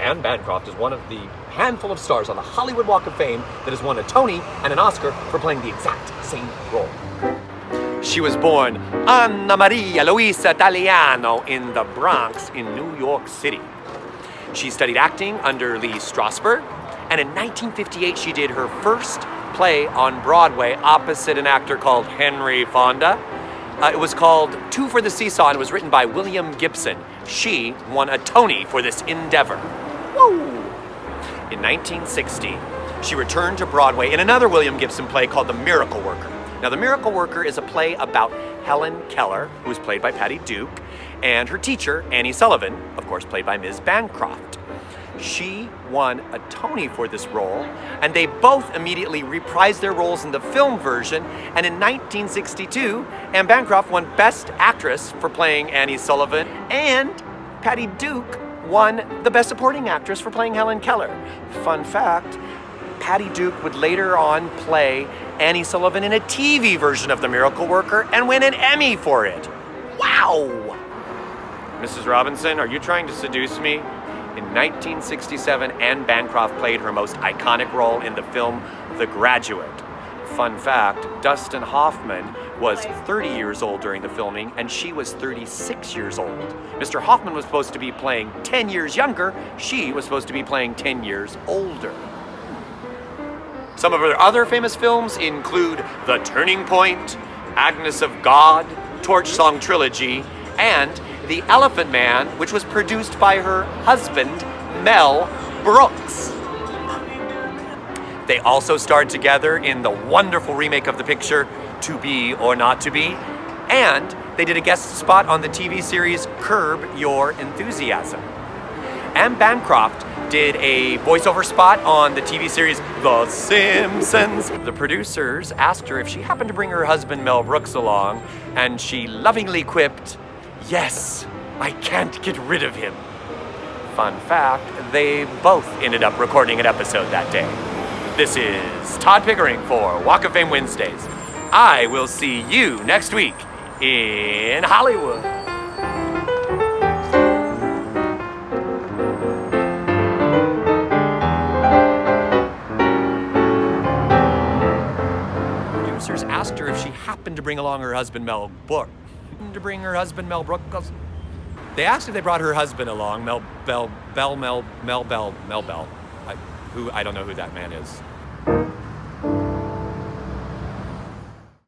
Anne Bancroft is one of the handful of stars on the Hollywood Walk of Fame that has won a Tony and an Oscar for playing the exact same role. She was born Anna Maria Luisa Italiano in the Bronx in New York City. She studied acting under Lee Strasberg, and in 1958 she did her first play on Broadway opposite an actor called Henry Fonda. It was called Two for the Seesaw and it was written by William Gibson. She won a Tony for this endeavor. Woo! In 1960, she returned to Broadway in another William Gibson play called The Miracle Worker. Now, The Miracle Worker is a play about Helen Keller, who was played by Patty Duke, and her teacher, Annie Sullivan, of course played by Ms. Bancroft. She won a Tony for this role, and they both immediately reprised their roles in the film version, and in 1962, Anne Bancroft won Best Actress for playing Annie Sullivan, and Patty Duke won the Best Supporting Actress for playing Helen Keller. Fun fact, Patty Duke would later on play Annie Sullivan in a TV version of The Miracle Worker and win an Emmy for it. Wow! Mrs. Robinson, are you trying to seduce me? In 1967, Anne Bancroft played her most iconic role in the film The Graduate. Fun fact, Dustin Hoffman was 30 years old during the filming and she was 36 years old. Mr. Hoffman was supposed to be playing 10 years younger. She was supposed to be playing 10 years older. Some of her other famous films include The Turning Point, Agnes of God, Torch Song Trilogy, and The Elephant Man, which was produced by her husband, Mel Brooks. They also starred together in the wonderful remake of the picture To Be or Not to Be, and they did a guest spot on the TV series Curb Your Enthusiasm. Anne Bancroft did a voiceover spot on the TV series The Simpsons. The producers asked her if she happened to bring her husband Mel Brooks along, and she lovingly quipped, "Yes, I can't get rid of him." Fun fact, they both ended up recording an episode that day. This is Todd Pickering for Walk of Fame Wednesdays. I will see you next week in Hollywood. Producers asked her if she happened to bring along her husband Mel Brook. They asked if they brought her husband along, Mel Bell. I don't know who that man is.